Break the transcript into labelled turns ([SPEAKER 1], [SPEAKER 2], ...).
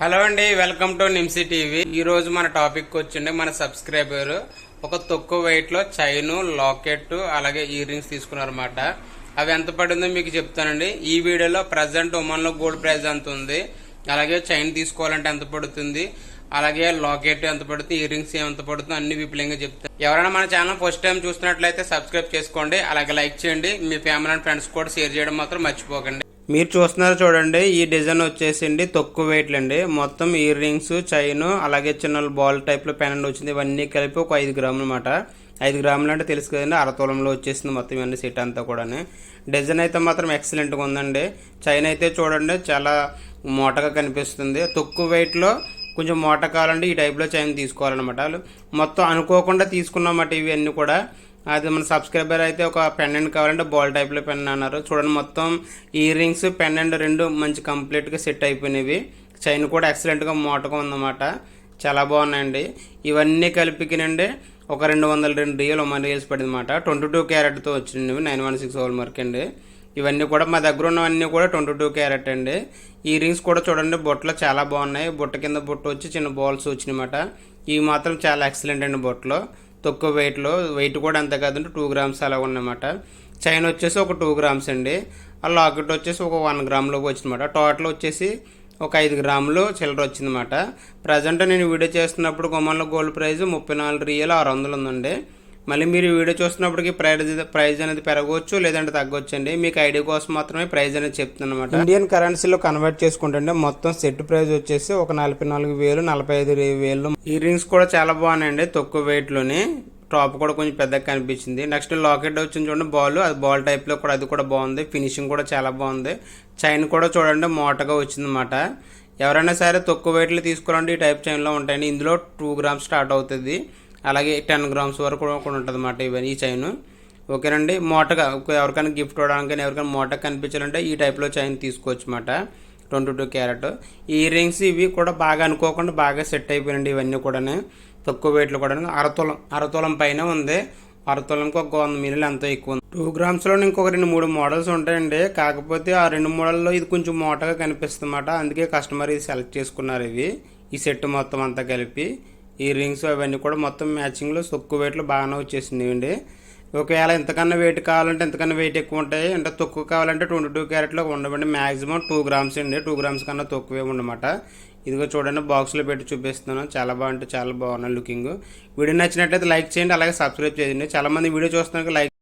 [SPEAKER 1] Hello అండి, welcome to నిమ్సి TV. ఈ రోజు మన టాపిక్ వచ్చిండే మన సబ్స్క్రైబర్ ఒక తక్కువ వెయిట్ లో చైన్, లాకెట్ అలాగే ఇయర్ రింగ్స్ తీసుకున్నారన్నమాట. అవి ఎంత పడిందో మీకు చెప్తానండి. ఈ వీడియోలో ప్రజెంట్ ఒమన్ లో గోల్డ్ ప్రైస్ ఎంత ఉంది, అలాగే చైన్ తీసుకోవాలంటే ఎంత పడుతుంది, అలాగే లాకెట్ ఎంత పడుతుంది, ఇయర్ రింగ్స్ ఎంత పడుతుంది అన్ని విపులంగా చెప్తాను. ఎవరైనా మన ఛానల్ ఫస్ట్ టైం చూస్తున్నట్లయితే సబ్స్క్రైబ్ చేసుకోండి, అలాగే లైక్ చేయండి. మీ ఫ్యామిలీ అండ్ ఫ్రెండ్స్ కూడా షేర్ చేయడం మాత్రం మర్చిపోకండి. మీరు చూస్తున్నారు చూడండి, ఈ డిజైన్ వచ్చేసిండి తక్కువ వెయిట్లు అండి. మొత్తం ఇయర్ రింగ్స్, చైన్ అలాగే చిన్న బాల్ టైప్ లో పెండెంట్ వచ్చింది. ఇవన్నీ కలిపి ఒక 5 గ్రాములు అనమాట. 5 గ్రాములు అంటే తెలుసు కదండి, అరతోలంలో వచ్చేసింది మొత్తం ఇవన్నీ సెట్ అంతా కూడా. డిజైన్ అయితే మాత్రం ఎక్సలెంట్గా ఉందండి. చైన్ అయితే చూడండి చాలా మోటగా కనిపిస్తుంది. తక్కువ వెయిట్లో కొంచెం మోట కావాలంటే ఈ టైప్లో చైన్ తీసుకోవాలన్నమాట. మొత్తం అనుకోకుండా తీసుకున్నమాట ఇవన్నీ కూడా. అది మన సబ్స్క్రైబర్ అయితే ఒక పెండెంట్ కావాలంటే బాల్ టైప్లో పెండెంట్ అన్నారు. చూడండి మొత్తం ఇయర్ రింగ్స్, పెండెంట్ రెండు మంచి కంప్లీట్గా సెట్ అయిపోయినవి. చైన్ కూడా ఎక్సలెంట్గా మోటగా ఉందన్నమాట. చాలా బాగున్నాయండి. ఇవన్నీ కలిపికినండి ఒక 202 రియల్ ఒమన్ రియల్స్ పడింది అనమాట. 22 క్యారెట్తో వచ్చినవి 916 హోల్ మార్క్ అండి. ఇవన్నీ కూడా మా దగ్గర ఉన్నవన్నీ కూడా 22 క్యారెట్ అండి. ఈ రింగ్స్ కూడా చూడండి బొట్టలో చాలా బాగున్నాయి. బుట్ట కింద బుట్ట వచ్చి చిన్న బాల్స్ వచ్చినాయన్నమాట. ఇవి మాత్రం చాలా ఎక్సలెంట్ అండి. బొట్టలో తక్కువ వెయిట్లో, వెయిట్ కూడా అంతే కాదండి, 2 గ్రామ్స్ అలా ఉన్నమాట. చైన్ వచ్చేసి ఒక 2 గ్రామ్స్ అండి. ఆ లాకెట్ వచ్చేసి ఒక 1 గ్రామ్లోకి వచ్చిందన్నమాట. టోటల్ వచ్చేసి ఒక 5 గ్రాములు చిల్లర వచ్చిందన్నమాట. ప్రజెంట్ నేను వీడియో చేస్తున్నప్పుడు ఒమన్లో గోల్డ్ ప్రైస్ 34 రియల్ 600 ఉందండి. మళ్ళీ మీరు వీడియో చూస్తున్నప్పటికీ ప్రైజ్ అనేది పెరగవచ్చు లేదంటే తగ్గొచ్చండి. మీకు ఐడియా కోసం మాత్రమే ప్రైజ్ అనేది చెప్తున్నాను అనమాట. ఇండియన్ కరెన్సీలో కన్వర్ట్ చేసుకుంటే మొత్తం సెట్ ప్రైస్ వచ్చేసి ఒక 44,000 45,000. ఇయర్ రింగ్స్ కూడా చాలా బాగున్నాయండి తక్కువ వెయిట్లోని. టాప్ కూడా కొంచెం పెద్దగా కనిపించింది. నెక్స్ట్ లాకెట్ వచ్చింది చూడండి బాల్, అది బాల్ టైప్లో కూడా, అది కూడా బాగుంది. ఫినిషింగ్ కూడా చాలా బాగుంది. చైన్ కూడా చూడండి మోటగా వచ్చిందన్నమాట. ఎవరైనా సరే తక్కువ వెయిట్లో తీసుకోవాలంటే ఈ టైప్ చైన్లో ఉంటాయండి. ఇందులో 2 గ్రామ్స్ స్టార్ట్ అవుతుంది, అలాగే 10 గ్రామ్స్ వరకు కూడా ఉంటుంది అన్నమాట ఇవన్నీ ఈ చైన్. ఓకేనండి. మోటగా ఎవరికైనా గిఫ్ట్ ఇవ్వడానికి ఎవరికైనా మోటగా కనిపించాలంటే ఈ టైప్లో చైన్ తీసుకోవచ్చు అన్నమాట. 22 క్యారెట్ ఇయర్ రింగ్స్ ఇవి కూడా బాగా అనుకోకుండా బాగా సెట్ అయిపోయినండి. ఇవన్నీ కూడా తక్కువ వెయిట్లో కూడా అరతోలం పైన ఉంది. అరతోలంకి ఒక 100 మిల్లీలు ఎంతో ఎక్కువ ఉంది. 2 గ్రామ్స్లో ఇంకొక 2-3 మోడల్స్ ఉంటాయండి. కాకపోతే ఆ 2 మోడల్లో ఇది కొంచెం మోటగా కనిపిస్తుంది అన్నమాట. అందుకే కస్టమర్ ఇది సెలెక్ట్ చేసుకున్నారు. ఇవి ఈ సెట్ మొత్తం అంతా కలిపి ఇయర్ రింగ్స్ అవన్నీ కూడా మొత్తం మ్యాచింగ్లో తక్కువ వెయిట్లో బాగానే వచ్చేసింది అండి. ఒకవేళ ఎంతకన్నా వెయిట్ కావాలంటే ఎంతకన్నా వెయిట్ ఎక్కువ ఉంటాయి, అంటే తక్కువ కావాలంటే 22 క్యారెట్లో ఉండమండి. మ్యాక్సిమం 2 గ్రామ్స్ అండి. 2 గ్రామ్స్ కన్నా తక్కువే ఉండమాట. ఇదిగో చూడండి బాక్స్లో పెట్టి చూపిస్తున్నాను. చాలా బాగుంటే చాలా బాగున్నాయి లుకింగ్. వీడియో నచ్చినట్లయితే లైక్ చేయండి, అలాగే సబ్స్క్రైబ్ చేయండి. చాలామంది వీడియో చూస్తున్నారు లైక్